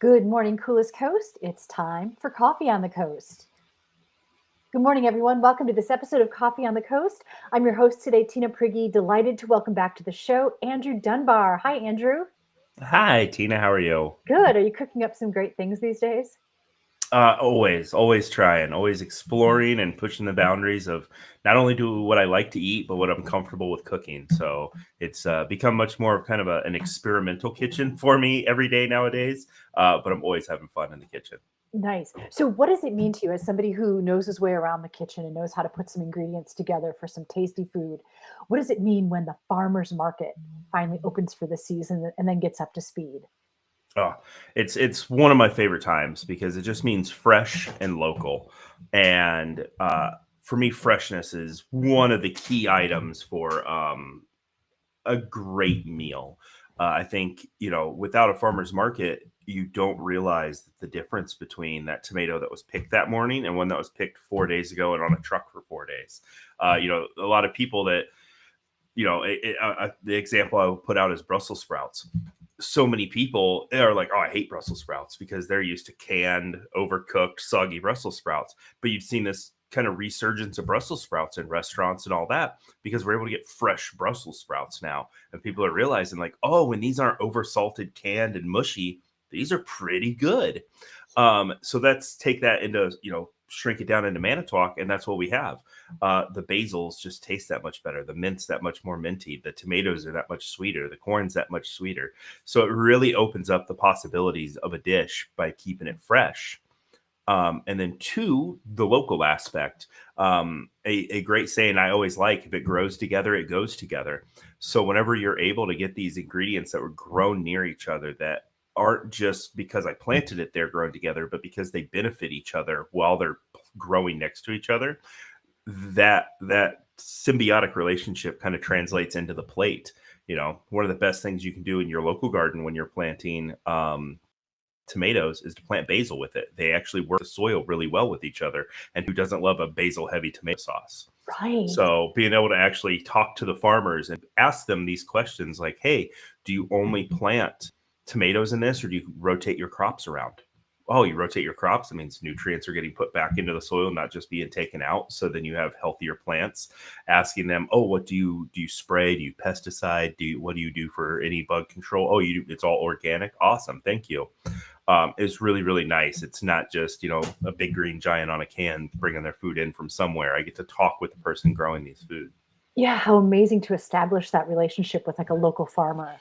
Good morning, Coolest Coast. It's time for Coffee on the Coast. Good morning, everyone. Welcome to this episode of Coffee on the Coast. I'm your host today, Tina Prigge. Delighted to welcome back to the show, Andrew Dunbar. Hi, Andrew. Hi, Tina. How are you? Good. Are you cooking up some great things these days? Always trying, always exploring and pushing the boundaries of not only do what I like to eat, but what I'm comfortable with cooking. So it's become much more of kind of an experimental kitchen for me every day nowadays. But I'm always having fun in the kitchen. Nice. So, what does it mean to you as somebody who knows his way around the kitchen and knows how to put some ingredients together for some tasty food? What does it mean when the farmer's market finally opens for the season and then gets up to speed? Oh, it's one of my favorite times because it just means fresh and local. And for me, freshness is one of the key items for a great meal. I think, without a farmer's market, you don't realize the difference between that tomato that was picked that morning and one that was picked 4 days ago and on a truck for 4 days. A lot of people that, the example I will put out is Brussels sprouts. So many people are like, oh, I hate Brussels sprouts because they're used to canned, overcooked, soggy Brussels sprouts. But you've seen this kind of resurgence of Brussels sprouts in restaurants and all that because we're able to get fresh Brussels sprouts now. And people are realizing, like, oh, when these aren't over salted, canned, and mushy, these are pretty good. So let's take that into, shrink it down into Manitowoc, and that's what we have. The basils just taste that much better. The mint's that much more minty. The tomatoes are that much sweeter. The corn's that much sweeter. So it really opens up the possibilities of a dish by keeping it fresh. And then two, the local aspect. A great saying I always like: if it grows together, it goes together. So whenever you're able to get these ingredients that were grown near each other, that aren't just because I planted it there grown together, but because they benefit each other while they're growing next to each other, that symbiotic relationship kind of translates into the plate. One of the best things you can do in your local garden when you're planting tomatoes is to plant basil with it. They actually work the soil really well with each other. And who doesn't love a basil heavy tomato sauce? Right. So being able to actually talk to the farmers and ask them these questions like, hey, do you only plant tomatoes in this, or do you rotate your crops around? Oh, you rotate your crops. That means nutrients are getting put back into the soil, not just being taken out. So then you have healthier plants. Asking them, oh, what do you spray? Do you pesticide? What do you do for any bug control? Oh, you do, it's all organic. Awesome. Thank you. Is really, really nice. It's not just, a big green giant on a can bringing their food in from somewhere. I get to talk with the person growing these food. Yeah, how amazing to establish that relationship with like a local farmer.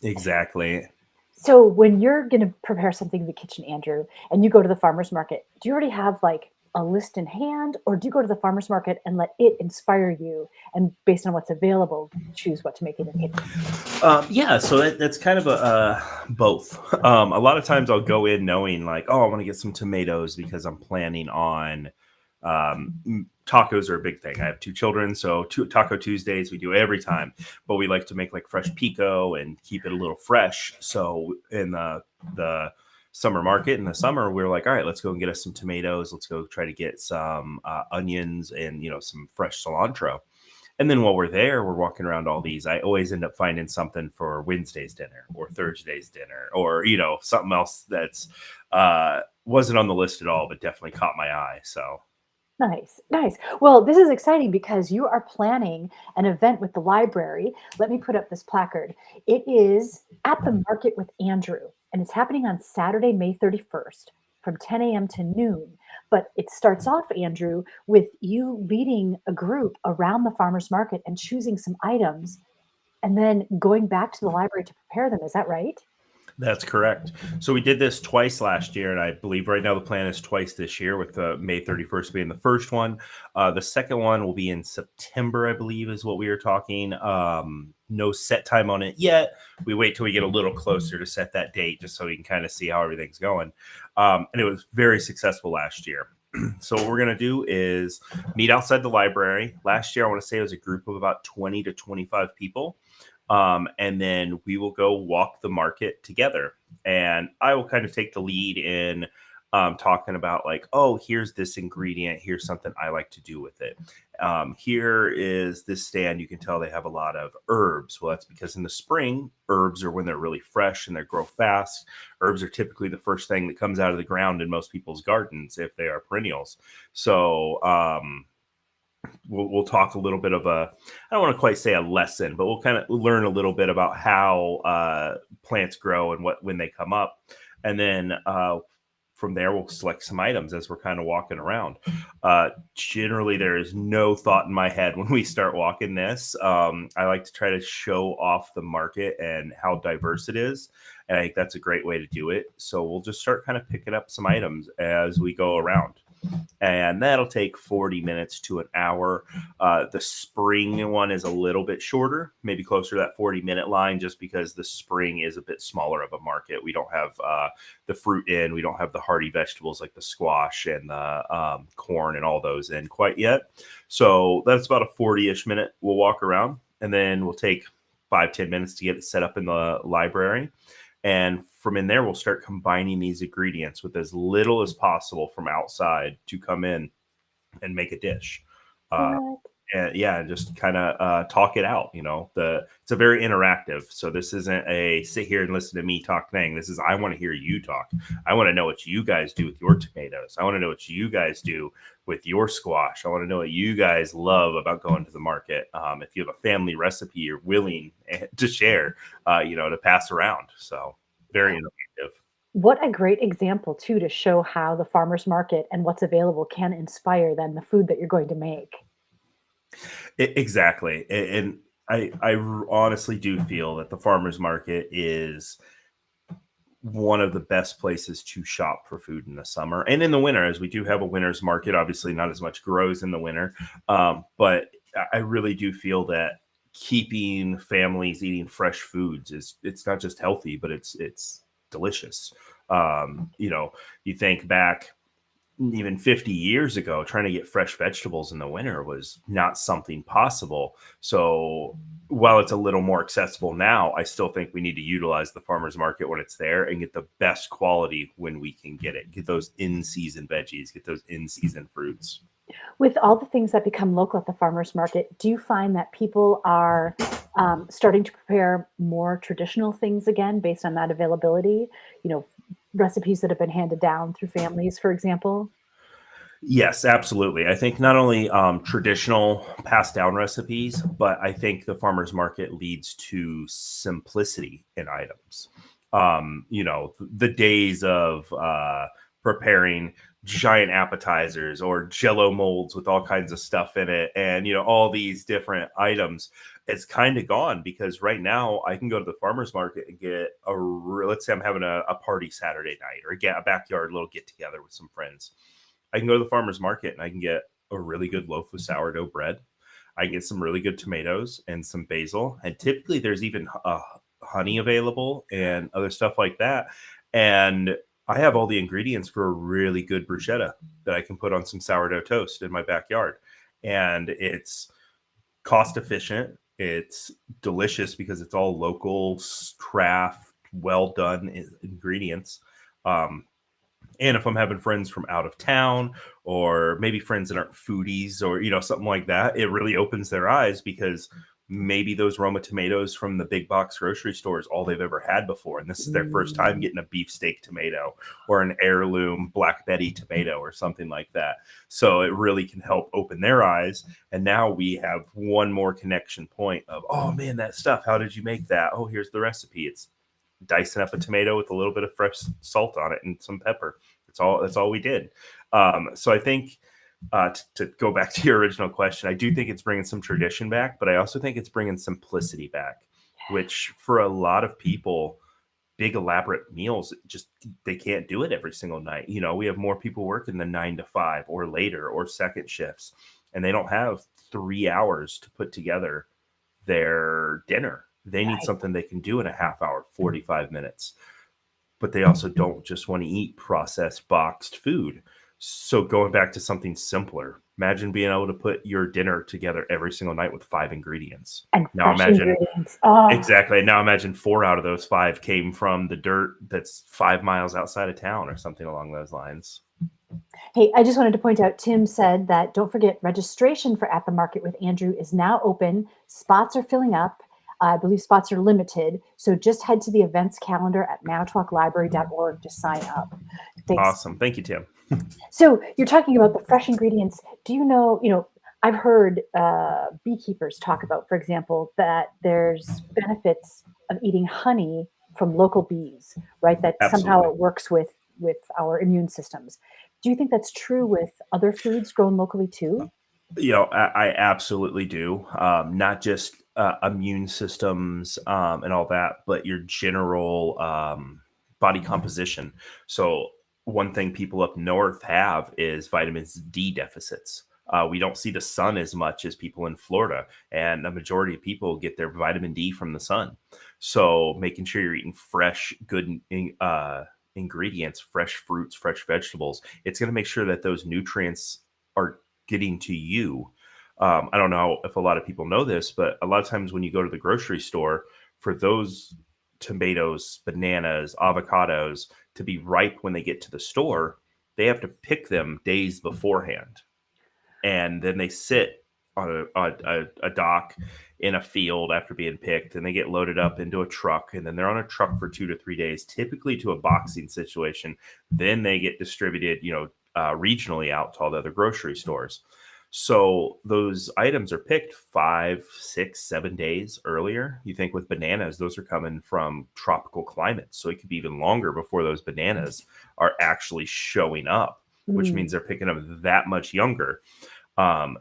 Exactly. So when you're going to prepare something in the kitchen, Andrew, and you go to the farmer's market, do you already have like a list in hand, or do you go to the farmer's market and let it inspire you and based on what's available, choose what to make in your kitchen? Yeah, so that's kind of a both. A lot of times I'll go in knowing like, oh, I want to get some tomatoes because I'm planning on tacos are a big thing. I have two children, so Taco Tuesdays we do every time, but we like to make like fresh pico and keep it a little fresh. So in the summer market in the summer, we're like, all right, let's go and get us some tomatoes. Let's go try to get some onions and some fresh cilantro. And then while we're there, we're walking around all these. I always end up finding something for Wednesday's dinner or Thursday's dinner, or something else that's wasn't on the list at all, but definitely caught my eye. So Nice, nice. Well, this is exciting because you are planning an event with the library. Let me put up this placard. It is at the Market with Andrew, and it's happening on Saturday, May 31st from 10 a.m. to noon. But it starts off, Andrew, with you leading a group around the farmer's market and choosing some items and then going back to the library to prepare them. Is that right? that's correct. So we did this twice last year, and I believe right now the plan is twice this year, with May 31st being the first one. The second one will be in September, I believe, is what we were talking. No set time on it yet. We wait till we get a little closer to set that date, just so we can kind of see how everything's going. And it was very successful last year. So what we're going to do is meet outside the library. Last year, I want to say it was a group of about 20 to 25 people. And then we will go walk the market together. And I will kind of take the lead in talking about like, oh, here's this ingredient, here's something I like to do with it. Here is this stand. You can tell they have a lot of herbs. Well, that's because in the spring, herbs are when they're really fresh and they grow fast. Herbs are typically the first thing that comes out of the ground in most people's gardens if they are perennials. So we'll talk a little bit of a, I don't want to quite say a lesson, but we'll kind of learn a little bit about how plants grow and when they come up. And then from there, we'll select some items as we're kind of walking around. Generally, there is no thought in my head when we start walking this. I like to try to show off the market and how diverse it is. And I think that's a great way to do it. So we'll just start kind of picking up some items as we go around. And that'll take 40 minutes to an hour. The spring one is a little bit shorter, maybe closer to that 40-minute line, just because the spring is a bit smaller of a market. We don't have the fruit in, we don't have the hardy vegetables like the squash and the corn and all those in quite yet. So that's about a 40-ish minute. We'll walk around, and then we'll take 5-10 minutes to get it set up in the library. And from in there, we'll start combining these ingredients with as little as possible from outside to come in and make a dish. And yeah, just kind of talk it out. It's a very interactive. So this isn't a sit here and listen to me talk thing. This is, I want to hear you talk. I want to know what you guys do with your tomatoes. I want to know what you guys do with your squash. I want to know what you guys love about going to the market. If you have a family recipe you're willing to share, to pass around. So very interactive. What a great example, too, to show how the farmer's market and what's available can inspire then the food that you're going to make. Exactly. And I honestly do feel that the farmer's market is one of the best places to shop for food in the summer and in the winter, as we do have a winter's market. Obviously, not as much grows in the winter, but I really do feel that keeping families eating fresh foods it's not just healthy, but it's delicious. You think back even 50 years ago, trying to get fresh vegetables in the winter was not something possible. So while it's a little more accessible now, I still think we need to utilize the farmer's market when it's there and get the best quality when we can get it. Get those in-season veggies, get those in-season fruits. With all the things that become local at the farmer's market, do you find that people are starting to prepare more traditional things again based on that availability? Recipes that have been handed down through families, for example? Yes, absolutely. I think not only traditional passed down recipes, but I think the farmer's market leads to simplicity in items. The days of preparing giant appetizers or jello molds with all kinds of stuff in it and all these different items, it's kind of gone, because right now I can go to the farmer's market and get let's say I'm having a party Saturday night, or get a backyard little get together with some friends. I can go to the farmer's market and I can get a really good loaf of sourdough bread. I can get some really good tomatoes and some basil, and typically there's even honey available and other stuff like that. And I have all the ingredients for a really good bruschetta that I can put on some sourdough toast in my backyard. And it's cost efficient. It's delicious because it's all local, craft, well done ingredients. And if I'm having friends from out of town, or maybe friends that aren't foodies, or something like that, it really opens their eyes, because maybe those Roma tomatoes from the big box grocery store is all they've ever had before. And this is their first time getting a beefsteak tomato or an heirloom Black Betty tomato or something like that. So it really can help open their eyes. And now we have one more connection point of, oh man, that stuff, how did you make that? Oh, here's the recipe. It's dicing up a tomato with a little bit of fresh salt on it and some pepper. That's all we did. So I think, to go back to your original question, I do think it's bringing some tradition back, but I also think it's bringing simplicity back, which for a lot of people, big elaborate meals, just they can't do it every single night. We have more people working than 9 to 5 or later or second shifts, and they don't have 3 hours to put together their dinner. They need something they can do in a half hour, 45 minutes. But they also don't just want to eat processed boxed food. So going back to something simpler, Imagine being able to put your dinner together every single night with 5 ingredients. And Now fresh imagine ingredients. Oh, exactly. Now imagine 4 out of those 5 came from the dirt that's 5 miles outside of town or something along those lines. hey, I just wanted to point out, Tim said that don't forget registration for At the Market with Andrew is now open. Spots are filling up. I believe spots are limited. So just head to the events calendar at manitowoclibrary.org to sign up. Thanks. Awesome. Thank you, Tim. So you're talking about the fresh ingredients. Do you know, I've heard beekeepers talk about, for example, that there's benefits of eating honey from local bees, right? That somehow Absolutely. it works with our immune systems. Do you think that's true with other foods grown locally too? I absolutely do. Not just immune systems and all that, but your general body composition. So, one thing people up north have is vitamins D deficits. We don't see the sun as much as people in Florida, and the majority of people get their vitamin D from the sun. So, making sure you're eating fresh, good ingredients, fresh fruits, fresh vegetables, it's going to make sure that those nutrients are getting to you. I don't know if a lot of people know this, but a lot of times when you go to the grocery store, for those tomatoes, bananas, avocados to be ripe when they get to the store, they have to pick them days beforehand. And then they sit on a dock in a field after being picked, and they get loaded up into a truck, and then they're on a truck for 2 to 3 days, typically to a boxing situation. Then they get distributed, regionally out to all the other grocery stores. So those items are picked 5, 6, 7 days earlier. You think with bananas, those are coming from tropical climates. So it could be even longer before those bananas are actually showing up, which Mm. means they're picking up that much younger.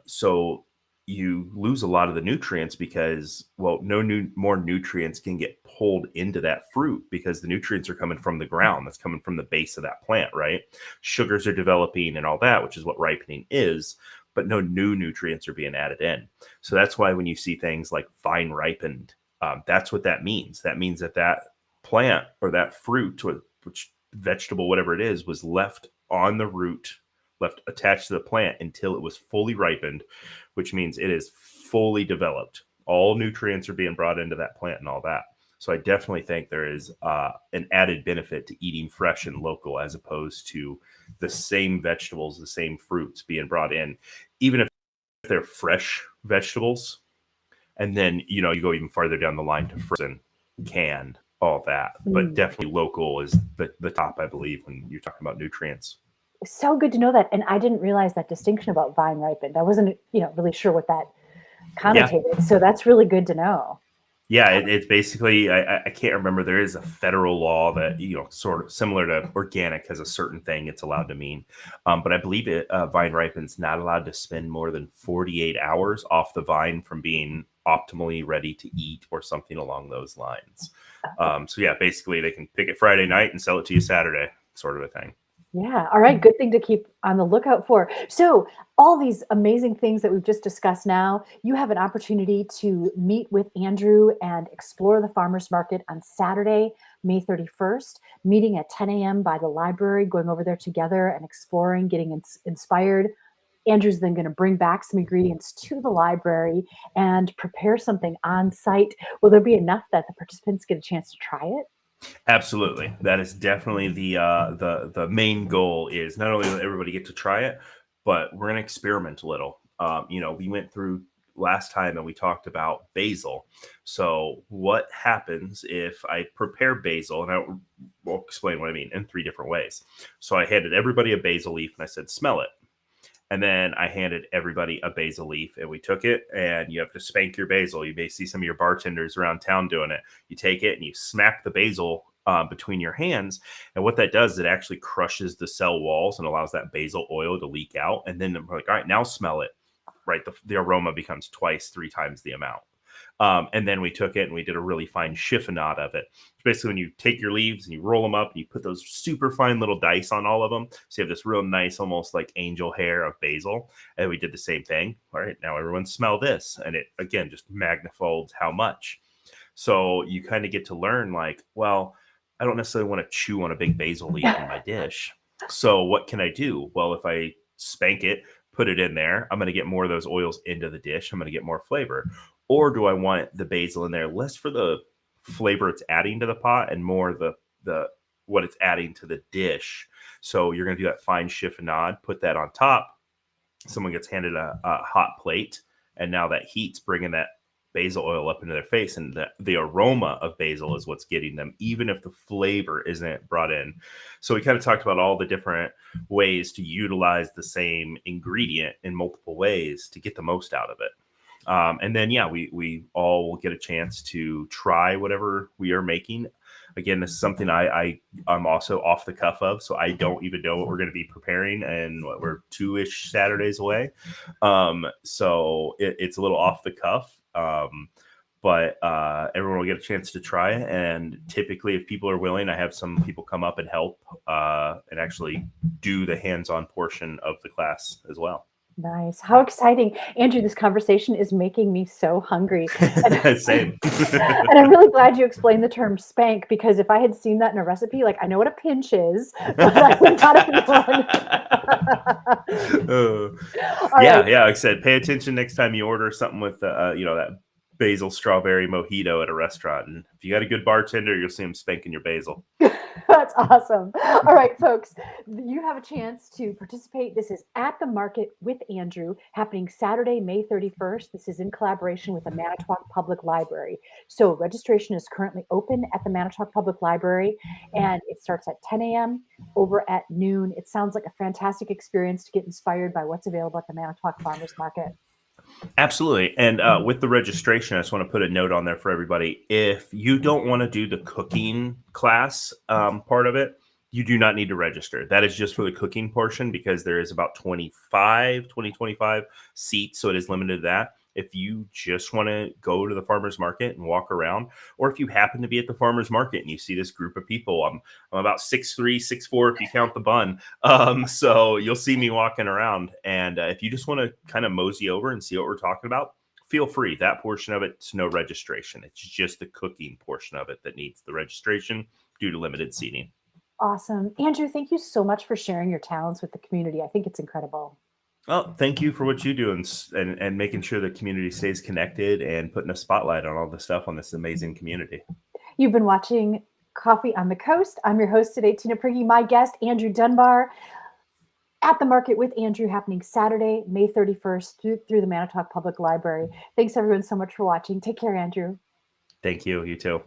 So you lose a lot of the nutrients because, well, no more nutrients can get pulled into that fruit because the nutrients are coming from the ground. That's coming from the base of that plant, right? Sugars are developing and all that, which is what ripening is, but no new nutrients are being added in. So that's why when you see things like vine ripened, that's what that means. That means that that plant or that fruit, which vegetable, whatever it is, was left on the root, left attached to the plant until it was fully ripened, which means it is fully developed. All nutrients are being brought into that plant and all that. So I definitely think there is an added benefit to eating fresh and local as opposed to the same vegetables, the same fruits being brought in, even if they're fresh vegetables. And then, you go even farther down the line to frozen, canned, all that. But Mm. definitely local is the top, I believe, when you're talking about nutrients. So good to know that. And I didn't realize that distinction about vine ripened. I wasn't, really sure what that Yeah. connotated. So that's really good to know. Yeah, it's basically I can't remember. There is a federal law that sort of similar to organic has a certain thing it's allowed to mean, but I believe it vine ripen's not allowed to spend more than 48 hours off the vine from being optimally ready to eat or something along those lines. So yeah, basically they can pick it Friday night and sell it to you Saturday, sort of a thing. Yeah. All right. Good thing to keep on the lookout for. So, all these amazing things that we've just discussed now, you have an opportunity to meet with Andrew and explore the farmers market on Saturday, May 31st, meeting at 10 a.m. by the library, going over there together and exploring, getting inspired. Andrew's then going to bring back some ingredients to the library and prepare something on site. Will there be enough that the participants get a chance to try it? Absolutely, that is definitely the main goal. Is not only let everybody get to try it, but we're gonna experiment a little. We went through last time and we talked about basil. So what happens if I prepare basil? And I will explain what I mean in 3 different ways. So I handed everybody a basil leaf and I said, smell it. And then I handed everybody a basil leaf and we took it and you have to spank your basil. You may see some of your bartenders around town doing it. You take it and you smack the basil between your hands. And what that does, it actually crushes the cell walls and allows that basil oil to leak out. And then we're like, all right, now smell it. Right. The aroma becomes twice, 3 times the amount. And then we took it and we did a really fine chiffonade of it. Basically, when you take your leaves and you roll them up and you put those super fine little dice on all of them, so you have this real nice, almost like angel hair of basil. And we did the same thing. All right, now everyone smell this. And it, again, just magnifies how much. So you kind of get to learn like, well, I don't necessarily want to chew on a big basil leaf in my dish. So what can I do? Well, if I spank it, put it in there. I'm going to get more of those oils into the dish. I'm going to get more flavor. Or do I want the basil in there less for the flavor it's adding to the pot and more the what it's adding to the dish? So you're going to do that fine chiffonade, put that on top. Someone gets handed a hot plate, and now that heat's bringing that basil oil up into their face, and the aroma of basil is what's getting them, even if the flavor isn't brought in. So we kind of talked about all the different ways to utilize the same ingredient in multiple ways to get the most out of it. And then, we all will get a chance to try whatever we are making. Again, this is something I'm also off the cuff of, so I don't even know what we're going to be preparing, and we're 2-ish Saturdays away. So it's a little off the cuff. But everyone will get a chance to try it. And typically, if people are willing, I have some people come up and help and actually do the hands-on portion of the class as well. Nice. How exciting. Andrew, this conversation is making me so hungry. Same. And I'm really glad you explained the term spank, because if I had seen that in a recipe, like I know what a pinch is, but I would not have known. Yeah. Like I said, pay attention next time you order something with, that basil strawberry mojito at a restaurant. And if you got a good bartender, you'll see him spanking your basil. That's awesome. All right, folks, you have a chance to participate. This is At the Market with Andrew, happening Saturday, May 31st. This is in collaboration with the Manitowoc Public Library. So registration is currently open at the Manitowoc Public Library, and it starts at 10 a.m. over at noon. It sounds like a fantastic experience to get inspired by what's available at the Manitowoc Farmers Market. Absolutely. And with the registration, I just want to put a note on there for everybody. If you don't want to do the cooking class part of it, you do not need to register. That is just for the cooking portion, because there is about 25 seats. So it is limited to that. If you just want to go to the farmer's market and walk around, or if you happen to be at the farmer's market and you see this group of people, I'm about 6'3", 6'4", if you count the bun. So you'll see me walking around. And if you just want to kind of mosey over and see what we're talking about, feel free. That portion of it's no registration. It's just the cooking portion of it that needs the registration due to limited seating. Awesome. Andrew, thank you so much for sharing your talents with the community. I think it's incredible. Well, thank you for what you do and making sure the community stays connected and putting a spotlight on all the stuff on this amazing community. You've been watching Coffee on the Coast. I'm your host today, Tina Prigge. My guest, Andrew Dunbar. At the Market with Andrew, happening Saturday, May 31st through the Manitowoc Public Library. Thanks, everyone, so much for watching. Take care, Andrew. Thank you. You too.